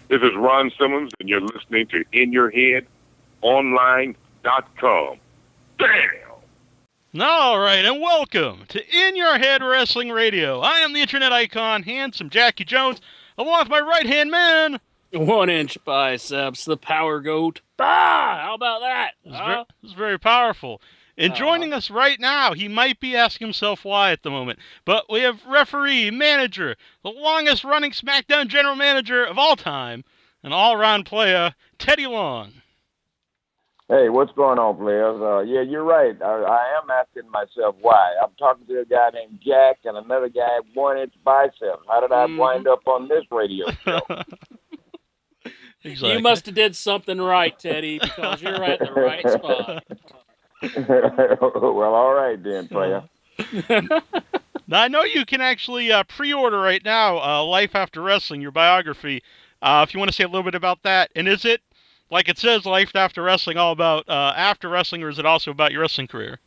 This is Ron Simmons, and you're listening to InYourHeadOnline.com. Damn! All right, and welcome to In Your Head Wrestling Radio. I am the internet icon, handsome Jackie Jones, along with my right-hand man. 1 inch biceps, the power goat. Bah! How about that? This is very powerful. And joining us right now, he might be asking himself why at the moment, but we have referee, manager, the longest-running SmackDown general manager of all time, an all-around player, Teddy Long. Hey, what's going on, players? Yeah, you're right. I am asking myself why. I'm talking to a guy named Jack and another guy with 1 inch biceps. How did I wind up on this radio show? Exactly. You must have did something right, Teddy, because you're at the right spot. Well, all right then, player. Now, I know you can actually pre-order right now Life After Wrestling, your biography, if you want to say a little bit about that. And is it, like it says, Life After Wrestling, all about after wrestling, or is it also about your wrestling career?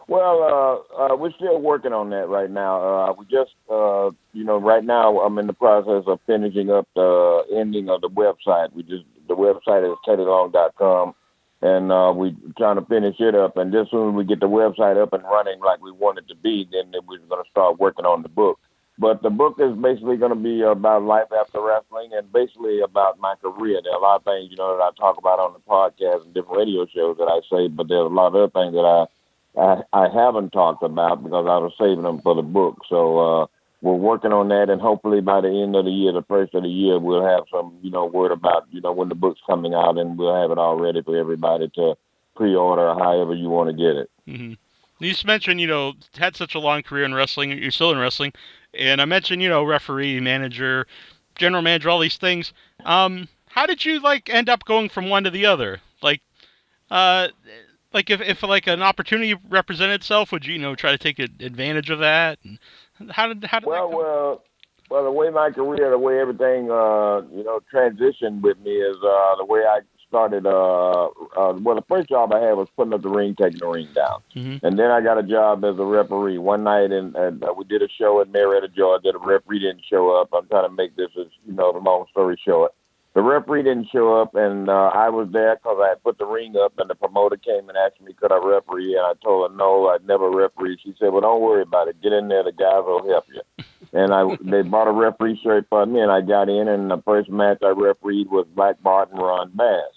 Well, we're still working on that right now. We just, right now I'm in the process of finishing up the ending of the website. The website is teddylong.com, and we're trying to finish it up. And just soon as we get the website up and running like we want it to be, then we're going to start working on the book. But the book is basically going to be about life after wrestling and basically about my career. There are a lot of things, that I talk about on the podcast and different radio shows that I say, but there's a lot of other things that I haven't talked about because I was saving them for the book. So we're working on that, and hopefully by the end of the year, the first of the year, we'll have some, word about, when the book's coming out, and we'll have it all ready for everybody to pre-order however you want to get it. Mm-hmm. You just mentioned, had such a long career in wrestling. You're still in wrestling. And I mentioned, referee, manager, general manager, all these things. How did you, end up going from one to the other? If an opportunity represented itself, would you, try to take advantage of that? And how did that go? Well, the way my career, the way everything, transitioned with me is the way I started. The first job I had was putting up the ring, taking the ring down. Mm-hmm. And then I got a job as a referee. One night, and we did a show in Marietta, Georgia. The referee didn't show up. I'm trying to make this as, the long story short. The referee didn't show up, and I was there because I had put the ring up, and the promoter came and asked me, could I referee? And I told her, no, I'd never referee. She said, well, don't worry about it. Get in there. The guys will help you. And they bought a referee shirt for me, and I got in, and the first match I refereed was Black Bart and Ron Bass.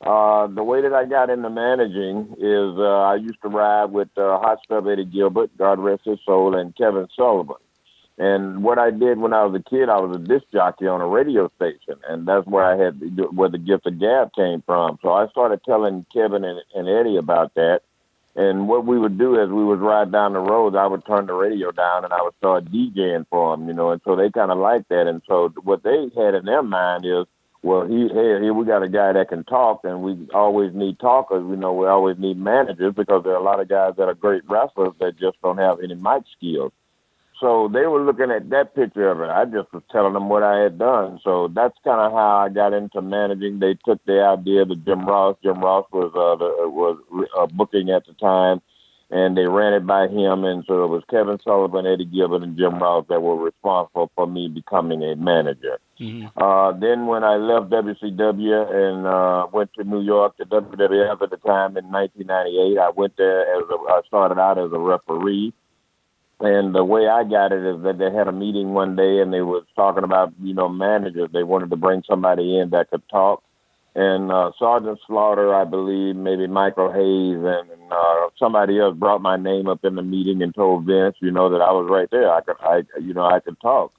The way that I got into managing is I used to ride with Hot Stuff Eddie Gilbert, God rest his soul, and Kevin Sullivan. And what I did when I was a kid, I was a disc jockey on a radio station, and that's where where the gift of gab came from. So I started telling Kevin and Eddie about that. And what we would do is we would ride down the road. I would turn the radio down, and I would start DJing for them, and so they kind of liked that. And so what they had in their mind is, well, here we got a guy that can talk, and we always need talkers. We always need managers because there are a lot of guys that are great wrestlers that just don't have any mic skills. So they were looking at that picture of it. I just was telling them what I had done. So that's kind of how I got into managing. They took the idea to Jim Ross. Jim Ross was booking at the time, and they ran it by him. And so it was Kevin Sullivan, Eddie Gilbert, and Jim Ross that were responsible for me becoming a manager. Mm-hmm. Then when I left WCW and went to New York to WWF at the time in 1998, I went there I started out as a referee. And the way I got it is that they had a meeting one day and they was talking about, managers. They wanted to bring somebody in that could talk. And Sergeant Slaughter, I believe, maybe Michael Hayes and somebody else brought my name up in the meeting and told Vince, that I was right there. I could talk.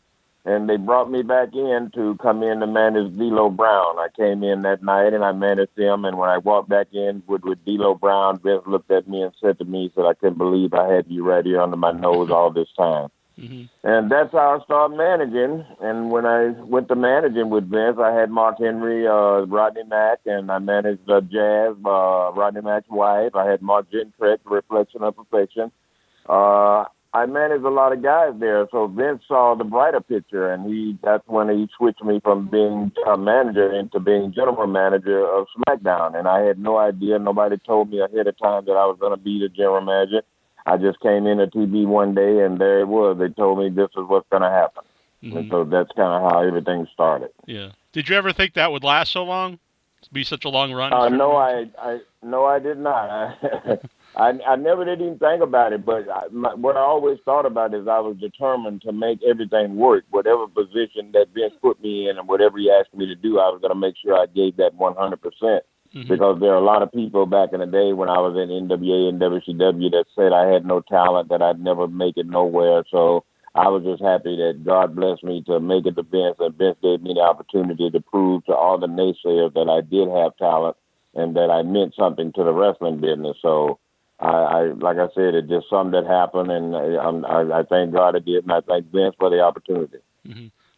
And they brought me back in to come in to manage D'Lo Brown. I came in that night and I managed him. And when I walked back in with D'Lo Brown, Vince looked at me and said to me, I couldn't believe I had you right here under my nose all this time. Mm-hmm. And that's how I started managing. And when I went to managing with Vince, I had Mark Henry, Rodney Mack, and I managed Jazz, Rodney Mack's wife. I had Mark Gentrex, Reflection of Perfection. I managed a lot of guys there, so Vince saw the brighter picture, and that's when he switched me from being a manager into being general manager of SmackDown. And I had no idea. Nobody told me ahead of time that I was going to be the general manager. I just came in at TV one day, and there it was. They told me this is what's going to happen. Mm-hmm. And so that's kind of how everything started. Yeah. Did you ever think that would last so long? Be such a long run? No, I did not. I never did even think about it, but what I always thought about is I was determined to make everything work. Whatever position that Vince put me in and whatever he asked me to do, I was going to make sure I gave that 100%. Because there are a lot of people back in the day when I was in NWA and WCW that said I had no talent, that I'd never make it nowhere. So I was just happy that God blessed me to make it to Vince, and Vince gave me the opportunity to prove to all the naysayers that I did have talent and that I meant something to the wrestling business. So I like I said, it just something that happened, and I thank God it did, and I thank Vince for the opportunity.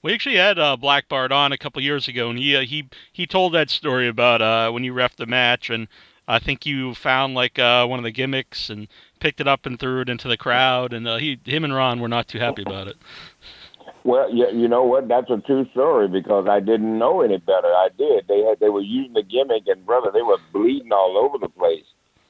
We actually had Black Bart on a couple years ago, and he told that story about when you reffed the match, and I think you found like one of the gimmicks and picked it up and threw it into the crowd, and him and Ron were not too happy about it. Well, yeah, you know what? That's a true story because I didn't know any better. I did. They were using the gimmick, and brother, they were bleeding all over the place.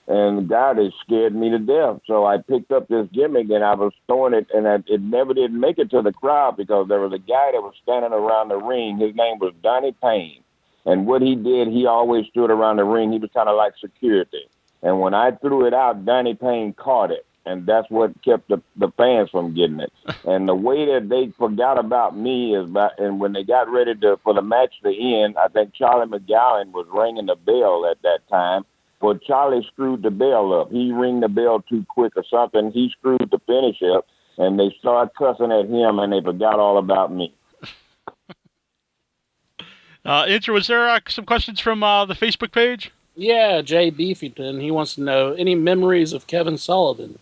And God, it scared me to death. So I picked up this gimmick and I was throwing it, and it never did make it to the crowd because there was a guy that was standing around the ring. His name was Donnie Payne. And what he did, he always stood around the ring. He was kind of like security. And when I threw it out, Donnie Payne caught it. And that's what kept the fans from getting it. And the way that they forgot about me and when they got ready for the match to end, I think Charlie McGowan was ringing the bell at that time. Well, Charlie screwed the bell up. He rang the bell too quick or something. He screwed the finish up, and they started cussing at him, and they forgot all about me. Was there some questions from the Facebook page? Yeah, Jay Beefington. He wants to know any memories of Kevin Sullivan.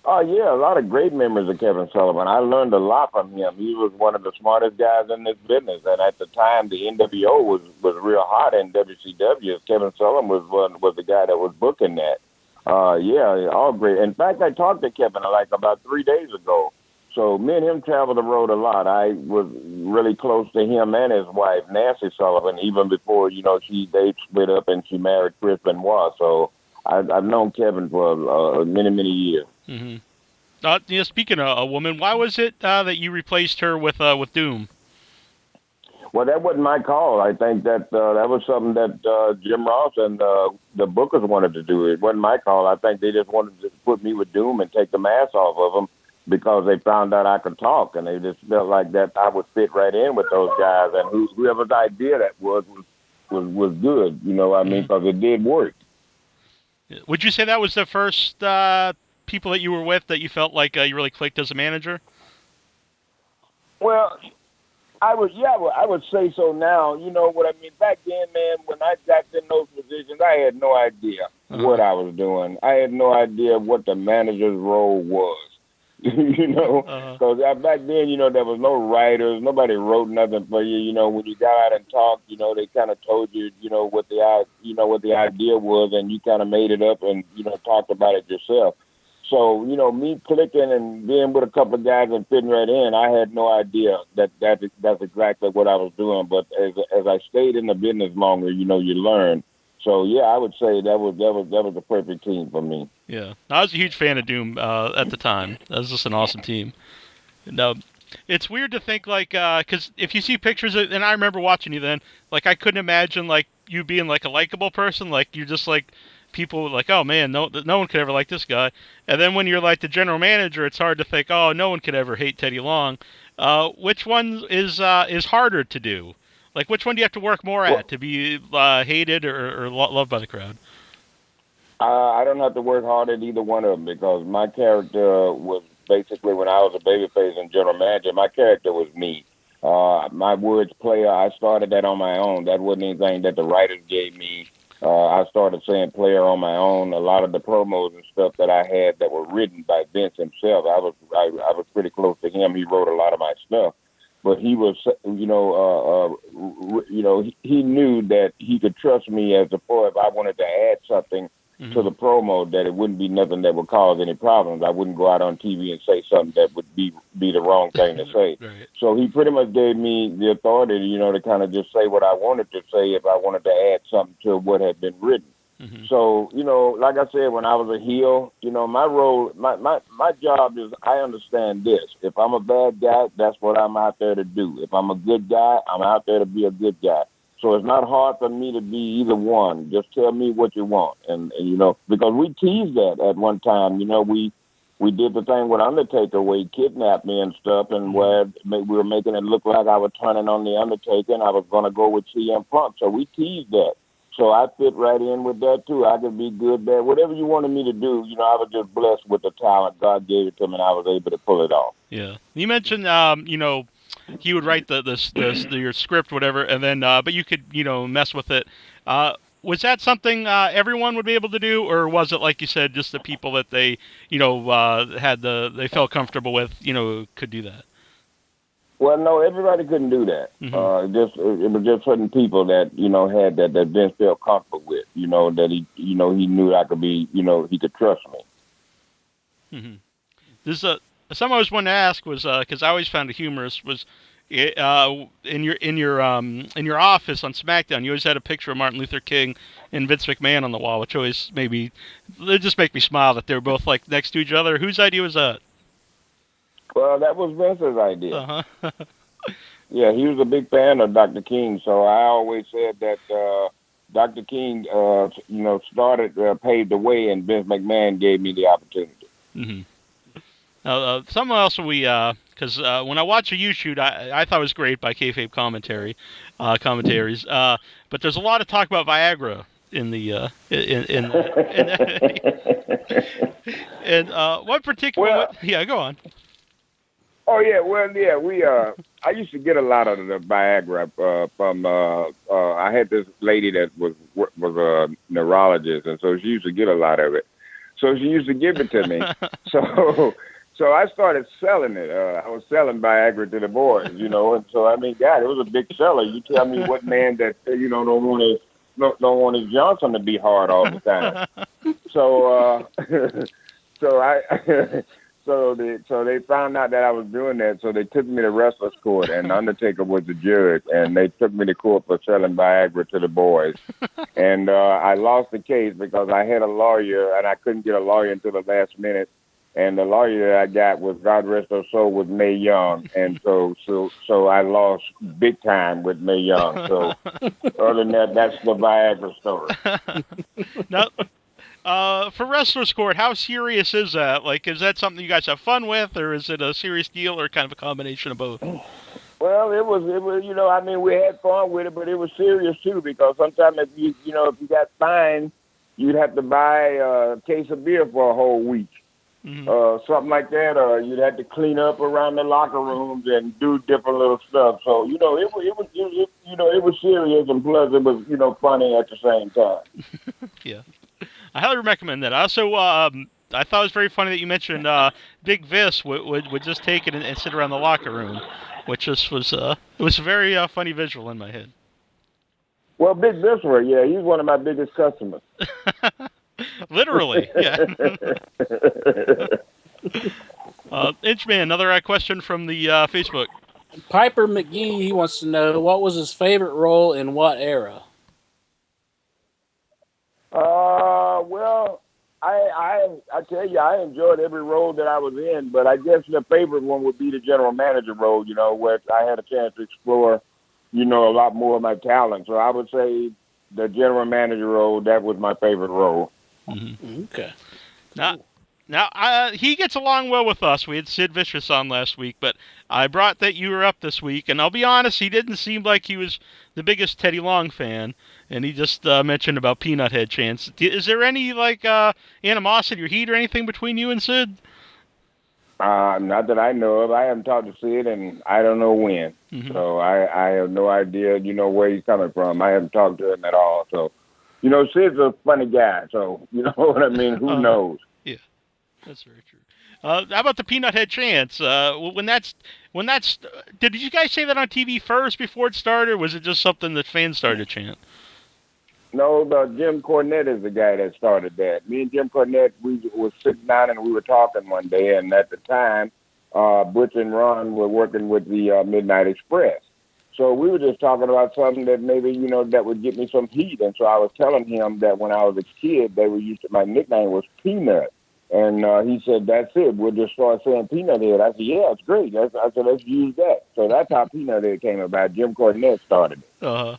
Oh, yeah, a lot of great memories of Kevin Sullivan. I learned a lot from him. He was one of the smartest guys in this business. And at the time, the NWO was real hot in WCW. Kevin Sullivan was the guy that was booking that. Yeah, all great. In fact, I talked to Kevin like about 3 days ago. So me and him traveled the road a lot. I was really close to him and his wife, Nancy Sullivan, even before, they split up and she married Chris Benoit. So I've known Kevin for many, many years. Mm-hmm. Speaking of a woman, why was it that you replaced her with Doom? Well, that wasn't my call. I think that that was something that Jim Ross and the bookers wanted to do. It wasn't my call. I think they just wanted to put me with Doom and take the mask off of them because they found out I could talk, and they just felt like that I would fit right in with those guys. And whoever's idea that was good, what I mean, because it did work. Would you say that was the first people that you were with that you felt like you really clicked as a manager? Well, I would say so now. You know what I mean? Back then, man, when I got in those positions, I had no idea what I was doing. I had no idea what the manager's role was. Because back then, there was no writers. Nobody wrote nothing for you. When you got out and talked, they kind of told you, what the idea was, and you kind of made it up and, talked about it yourself. So, me clicking and being with a couple of guys and fitting right in, I had no idea that's exactly what I was doing. But as I stayed in the business longer, you learn. So, yeah, I would say that was the perfect team for me. Yeah, I was a huge fan of Doom at the time. That was just an awesome team. No, it's weird to think because if you see pictures and I remember watching you then, I couldn't imagine you being a likable person. You're just people were oh man, no one could ever like this guy. And then when you're the general manager, it's hard to think, oh, no one could ever hate Teddy Long. Which one is harder to do? Which one do you have to work more at to be hated or loved by the crowd? I don't have to work hard at either one of them because my character was basically when I was a babyface and general manager, my character was me. My words player, I started that on my own. That wasn't anything that the writers gave me. I started saying player on my own. A lot of the promos and stuff that I had that were written by Vince himself, I was pretty close to him. He wrote a lot of my stuff. But he was, he knew that he could trust me as a boy if I wanted to add something to the promo, that it wouldn't be nothing that would cause any problems. I wouldn't go out on TV and say something that would be the wrong thing to say. Right. So he pretty much gave me the authority, to kind of just say what I wanted to say if I wanted to add something to what had been written. So, like I said, when I was a heel, my role, my job is, I understand this. If I'm a bad guy, that's what I'm out there to do. If I'm a good guy, I'm out there to be a good guy. So it's not hard for me to be either one. Just tell me what you want. And because we teased that at one time, we did the thing with Undertaker where he kidnapped me and stuff, and where we were making it look like I was turning on the Undertaker and I was going to go with CM Punk. So we teased that. So I fit right in with that too. I could be good, bad, whatever you wanted me to do. I was just blessed with the talent. God gave it to me, and I was able to pull it off. Yeah. You mentioned, he would write your script, whatever, and then, but you could, mess with it. Was that something everyone would be able to do, or was it, like you said, just the people that they, they felt comfortable with, could do that? Well, no, everybody couldn't do that. It was just certain people that had that Vince felt comfortable with. That he knew I could be. He could trust me. This something I was wanting to ask was because I always found it humorous was in your office on SmackDown, you always had a picture of Martin Luther King and Vince McMahon on the wall, which always just make me smile that they were both like next to each other. Whose idea was that? Well, that was Vince's idea. Uh-huh. Yeah, he was a big fan of Dr. King, so I always said that Dr. King, paved the way, and Vince McMahon gave me the opportunity. Something else because when I watch a U-Shoot, I thought it was great by kayfabe commentaries, but there's a lot of talk about Viagra in the and what particular? Yeah, go on. Oh yeah, well yeah, I used to get a lot of the Viagra from. I had this lady that was a neurologist, and so she used to get a lot of it. So she used to give it to me. So I started selling it. I was selling Viagra to the boys, and so God, it was a big seller. You tell me what man that don't want his Johnson to be hard all the time. So So they found out that I was doing that, so they took me to wrestler's court, and Undertaker was the judge, and they took me to court for selling Viagra to the boys. And I lost the case because I had a lawyer, and I couldn't get a lawyer until the last minute. And the lawyer that I got was, God rest her soul, was Mae Young, and so I lost big time with Mae Young. So other than that, that's the Viagra story. Now, for Wrestler's Court, how serious is that? Like, is that something you guys have fun with, or is it a serious deal, or kind of a combination of both? Well, it was, we had fun with it, but it was serious too, because sometimes if you got fined, you'd have to buy a case of beer for a whole week. Something like that, or you'd have to clean up around the locker rooms and do different little stuff. So, it was serious, and plus it was, funny at the same time. Yeah. I highly recommend that. Also, I thought it was very funny that you mentioned Big Vis would just take it and sit around the locker room, which just was it was a very funny visual in my head. Well, Big Vis, yeah, he's one of my biggest customers. Literally, yeah. Inchman, another question from the Facebook. Piper McGee, he wants to know, what was his favorite role in what era? Well, I tell you, I enjoyed every role that I was in, but I guess the favorite one would be the general manager role, where I had a chance to explore, a lot more of my talent. So I would say the general manager role, that was my favorite role. Mm-hmm. Okay. Now, he gets along well with us. We had Sid Vicious on last week, but I brought that you were up this week, and I'll be honest, he didn't seem like he was the biggest Teddy Long fan, and he just mentioned about Peanut Head chants. Is there any, animosity or heat or anything between you and Sid? Not that I know of. I haven't talked to Sid, and I don't know when. Mm-hmm. So I have no idea, where he's coming from. I haven't talked to him at all. So, Sid's a funny guy, so, you know what I mean? Who knows? Yeah, that's very true. How about the Peanut Head chants? Did you guys say that on TV first before it started, or was it just something that fans started to chant? No, Jim Cornette is the guy that started that. Me and Jim Cornette, we were sitting down and we were talking one day, and at the time, Butch and Ron were working with the Midnight Express. So we were just talking about something that maybe, that would get me some heat. And so I was telling him that when I was a kid, my nickname was Peanut. And he said, that's it. We'll just start saying Peanut Head. I said, yeah, it's great. I said, let's use that. So that's how Peanut Head came about. Jim Cornette started it. No,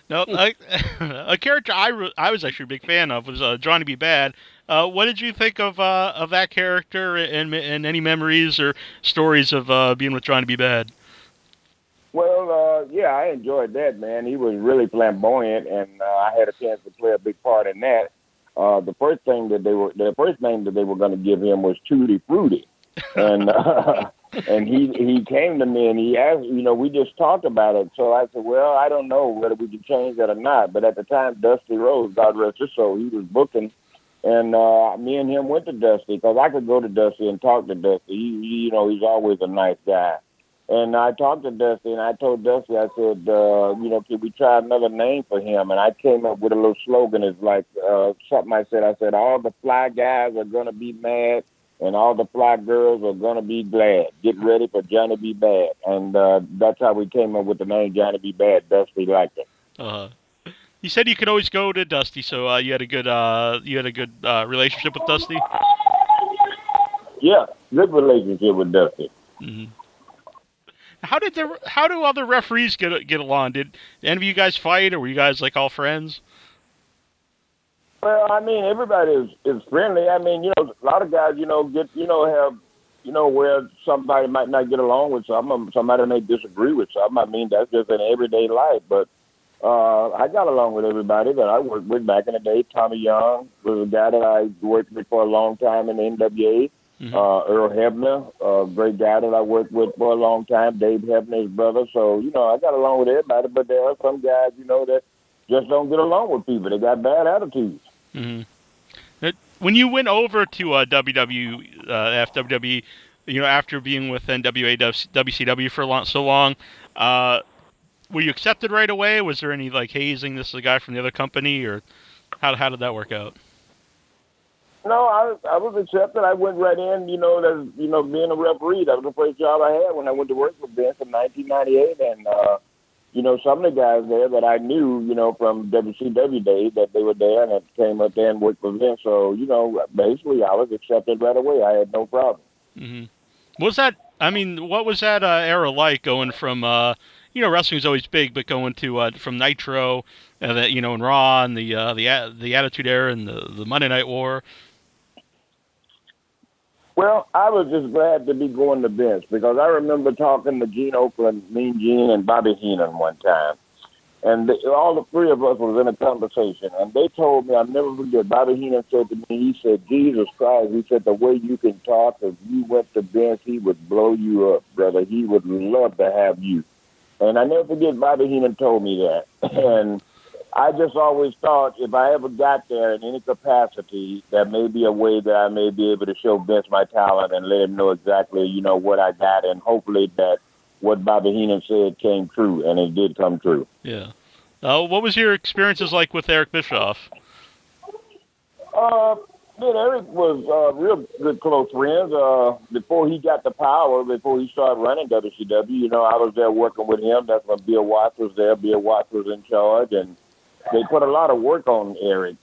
a character I was actually a big fan of was Johnny B. Bad. What did you think of that character and any memories or stories of being with Johnny B. Bad? Well, yeah, I enjoyed that, man. He was really flamboyant, and I had a chance to play a big part in that. The first name that they were going to give him was Tutti Frutti, and and he came to me and he asked, we just talked about it. So I said, well, I don't know whether we can change that or not. But at the time, Dusty Rhodes, God rest his soul, he was booking, and me and him went to Dusty because I could go to Dusty and talk to Dusty. He's always a nice guy. And I talked to Dusty, and I told Dusty, I said, can we try another name for him? And I came up with a little slogan. It's like something I said, all the fly guys are going to be mad, and all the fly girls are going to be glad. Get ready for Johnny B. Bad. And that's how we came up with the name Johnny B. Bad. Dusty liked it. You said you could always go to Dusty, so you had a good relationship with Dusty? Yeah, good relationship with Dusty. Mm-hmm. How do other referees get along? Did any of you guys fight, or were you guys like all friends? Well, I mean, everybody is friendly. I mean, a lot of guys, have, where somebody might not get along with somebody may disagree with something. I mean, that's just in everyday life. But I got along with everybody that I worked with back in the day. Tommy Young was a guy that I worked with for a long time in the NWA. Mm-hmm. Earl Hebner, a great guy that I worked with for a long time. Dave Hebner's brother. So, I got along with everybody, but there are some guys, that just don't get along with people. They got bad attitudes. Mm-hmm. When you went over to WWE, after being with NWA, WCW for so long, were you accepted right away? Was there any, like, hazing, this is a guy from the other company, or how did that work out? No, I was accepted. I went right in, being a referee. That was the first job I had when I went to work with Vince in 1998. And, some of the guys there that I knew, from WCW days, that they were there and that came up there and worked with Vince. So, basically I was accepted right away. I had no problem. Mm-hmm. What was that era like going from, wrestling was always big, but going to from Nitro, and Raw, and the Attitude Era, and the Monday Night War? Well, I was just glad to be going to Vince because I remember talking to Gene Oakland, Mean Gene, and Bobby Heenan one time. And all the three of us was in a conversation. And they told me, I'll never forget, Bobby Heenan said to me, he said, Jesus Christ, he said, the way you can talk, if you went to Vince, he would blow you up, brother. He would love to have you. And I never forget Bobby Heenan told me that. And I just always thought if I ever got there in any capacity, there may be a way that I may be able to show Vince my talent and let him know exactly, what I got. And hopefully that what Bobby Heenan said came true, and it did come true. Yeah. What was your experiences like with Eric Bischoff? Eric was real good close friends. Before he got the power, before he started running WCW, I was there working with him. That's when Bill Watts was there. Bill Watts was in charge, and they put a lot of work on Eric.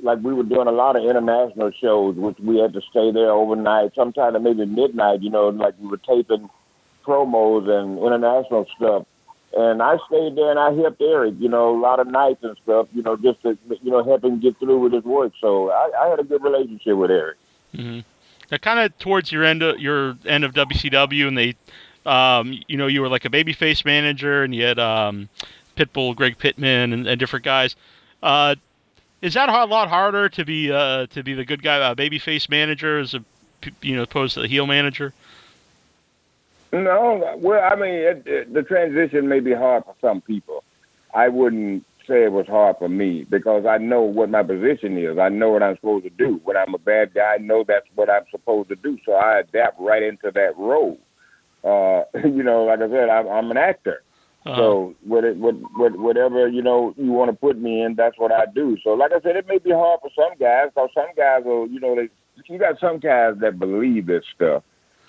Like we were doing a lot of international shows, which we had to stay there overnight, sometimes maybe midnight, like we were taping promos and international stuff. And I stayed there and I helped Eric, a lot of nights and stuff, just to, help him get through with his work. So I had a good relationship with Eric. Mm-hmm. Now, kind of towards your end of WCW, and they, you were like a babyface manager, and you had Pitbull, Greg Pittman, and different guys. Is that a lot harder to be the good guy, babyface manager, as opposed to the heel manager? No, well, I mean, the transition may be hard for some people. I wouldn't say it was hard for me because I know what my position is. I know what I'm supposed to do. When I'm a bad guy, I know that's what I'm supposed to do. So I adapt right into that role. Like I said, I'm an actor. Uh-huh. So whatever, you want to put me in, that's what I do. So like I said, it may be hard for some guys because some guys will, you got some guys that believe this stuff.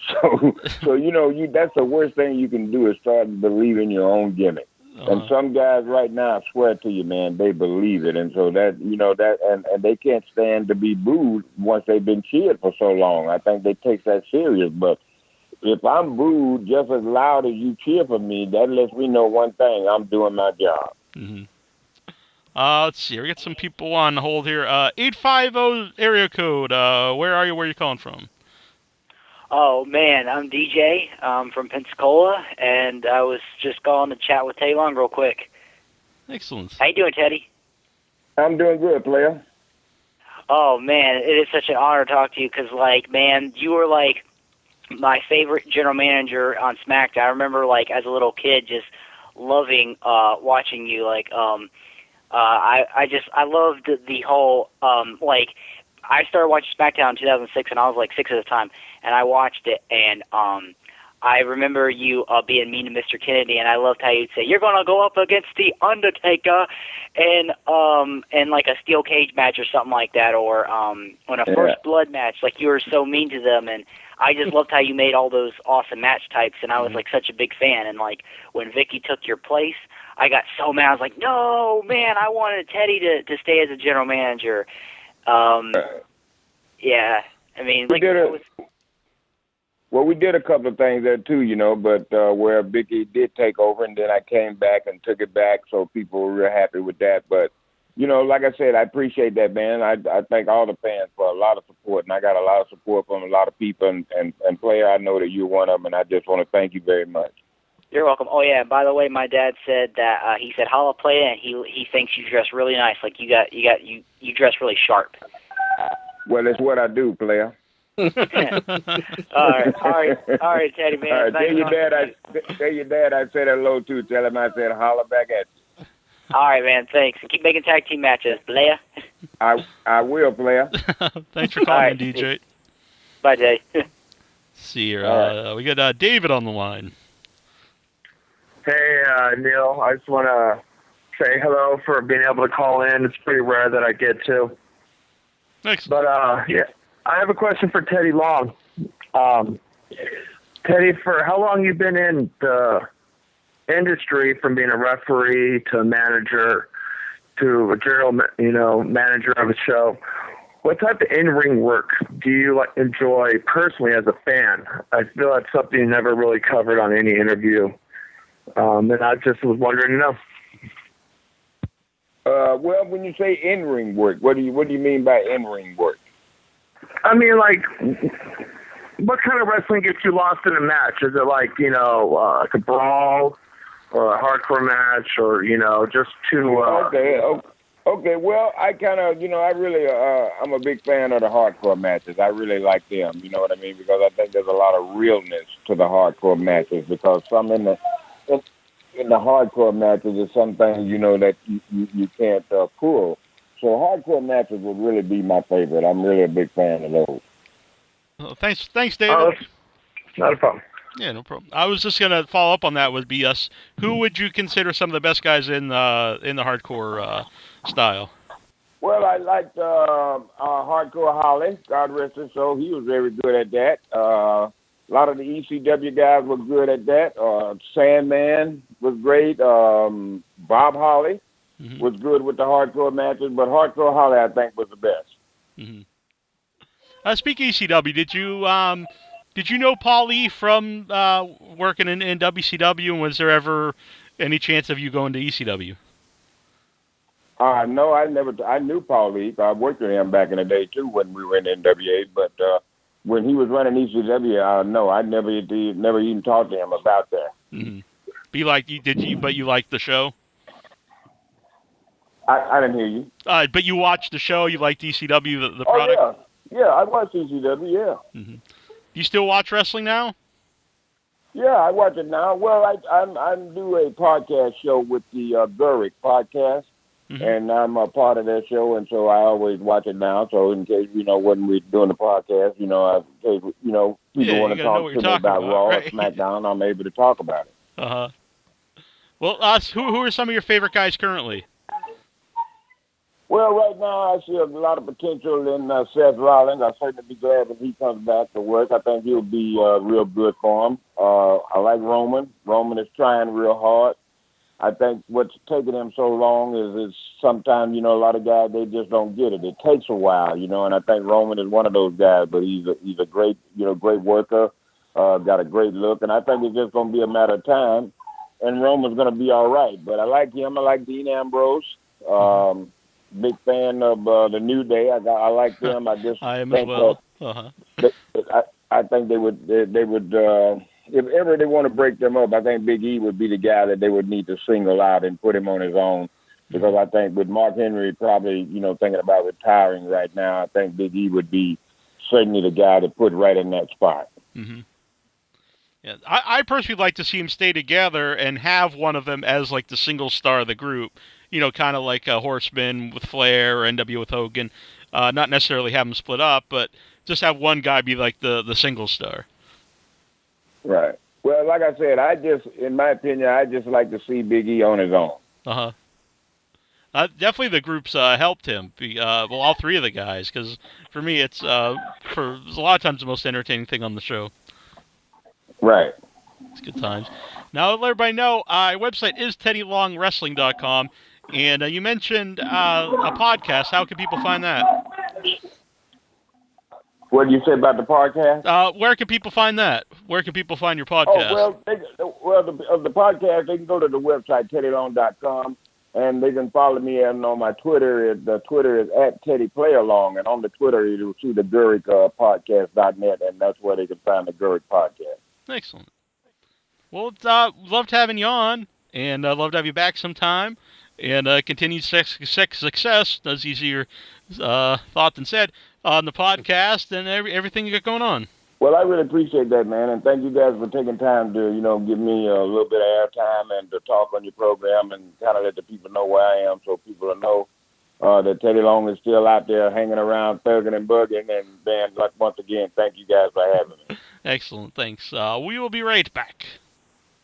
So that's the worst thing you can do is start to believe in your own gimmick. And some guys right now, I swear to you, man, they believe it. And so and they can't stand to be booed once they've been cheered for so long. I think they take that serious. But if I'm booed just as loud as you cheer for me, that lets me know one thing: I'm doing my job. Mm-hmm. Let's see. We got some people on hold here. 850 area code. Where are you? Where are you calling from? Oh, man, I'm DJ from Pensacola, and I was just calling to chat with Teddy Long real quick. Excellent. How you doing, Teddy? I'm doing good, player. Oh, man, it is such an honor to talk to you because, man, you were, my favorite general manager on SmackDown. I remember, as a little kid just loving watching you. I loved the whole, I started watching SmackDown in 2006, and I was 6 at the time, and I watched it, and I remember you being mean to Mr. Kennedy, and I loved how you'd say, "You're gonna go up against the Undertaker," and a steel cage match or something like that, or on a first blood match. You were so mean to them, and I just loved how you made all those awesome match types, and I was such a big fan. And when Vicky took your place, I got so mad. I was like, "No, man, I wanted Teddy to stay as a general manager." Yeah, I mean, we did a couple of things there too, but where Vicky did take over, and then I came back and took it back, so people were real happy with that. But like I said, I appreciate that, man. I thank all the fans for a lot of support, and I got a lot of support from a lot of people. And player, I know that you're one of them, and I just want to thank you very much. You're welcome. Oh yeah, by the way, my dad said that he said holla play, and he thinks you dress really nice. You dress really sharp. Well, it's what I do, player. all right, Teddy, man. All right, tell your dad I said hello too. Tell him I said holla back at you. All right, man. Thanks. Keep making tag team matches, player. I will, player. Thanks for calling, DJ. Bye, Jay. See here. We got David on the line. Hey, Neil. I just want to say hello for being able to call in. It's pretty rare that I get to. Thanks. But, yeah, I have a question for Teddy Long. Teddy, for how long you been in the industry, from being a referee to a manager to a general, manager of a show, what type of in-ring work do you enjoy personally as a fan? I feel that's something you never really covered on any interview. And I just was wondering to know. Well, when you say in-ring work, what do you mean by in-ring work? I mean, what kind of wrestling gets you lost in a match? Is it like a brawl or a hardcore match, or just to? Okay. Well, I kind of, I really, I'm a big fan of the hardcore matches. I really like them. You know what I mean? Because I think there's a lot of realness to the hardcore matches. Because some in the hardcore matches, there's some things that you can't pull. So hardcore matches would really be my favorite. I'm really a big fan of those. Oh, thanks, David. Not a problem. Yeah, no problem. I was just gonna follow up on that. Would be us. Who would you consider some of the best guys in the hardcore style? Well, I liked Hardcore Holly. God rest his soul. He was very good at that. A lot of the ECW guys were good at that. Sandman was great. Bob Holly was good with the hardcore matches, but Hardcore Holly, I think, was the best. Mm-hmm. Speaking of ECW, did you know Paul E from working in WCW, and was there ever any chance of you going to ECW? No, I knew Paul E. I worked with him back in the day too when we were in NWA, but when he was running ECW, no, I never even talked to him about that. Mm-hmm. But you liked the show? I didn't hear you. But you watched the show. You liked ECW, the product. Oh yeah, I watched ECW. Yeah. Mm-hmm. You still watch wrestling now? Yeah, I watch it now. Well, I do a podcast show with the Gurick podcast, and I'm a part of that show, and so I always watch it now. So in case when we're doing the podcast, in case people want to talk to me about Raw or SmackDown, I'm able to talk about it. Well, who are some of your favorite guys currently? Well, right now I see a lot of potential in Seth Rollins. I'll certainly be glad if he comes back to work. I think he'll be real good for him. I like Roman. Roman is trying real hard. I think what's taking him so long is sometimes, a lot of guys, they just don't get it. It takes a while, and I think Roman is one of those guys, but he's a great, great worker, got a great look, and I think it's just going to be a matter of time, and Roman's going to be all right. But I like him. I like Dean Ambrose. Big fan of the New Day. I like them. I just I am think as well. I think they would if ever they want to break them up, I think Big E would be the guy that they would need to single out and put him on his own. Because I think with Mark Henry probably, thinking about retiring right now, I think Big E would be certainly the guy to put right in that spot. Mm-hmm. Yeah, I personally like to see them stay together and have one of them as like the single star of the group. Kind of like a Horseman with Flair or NW with Hogan. Not necessarily have them split up, but just have one guy be like the single star. Right. Well, like I said, in my opinion, I just like to see Big E on his own. Definitely the groups helped him. All three of the guys, because for me, it's a lot of times the most entertaining thing on the show. Right. It's good times. Now, let everybody know, our website is teddylongwrestling.com, and you mentioned a podcast. How can people find that? What did you say about the podcast? Where can people find that? Where can people find your podcast? The podcast, they can go to the website, teddylong.com, and they can follow me on my Twitter. The Twitter is @TeddyPlayAlong, and on the Twitter, you'll see the Gurrick podcast.net, and that's where they can find the Gurrick podcast. Excellent. Well, loved having you on, and I'd love to have you back sometime. And continued success, as easier thought than said, on the podcast and everything you got going on. Well, I really appreciate that, man, and thank you guys for taking time to, give me a little bit of airtime and to talk on your program and kind of let the people know where I am so people will know that Teddy Long is still out there hanging around, thugging and bugging. And, Dan, once again, thank you guys for having me. Excellent. Thanks. We will be right back.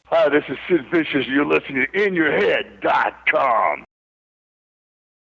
Hi, this is Sid Vicious. You're listening to InYourHead.com.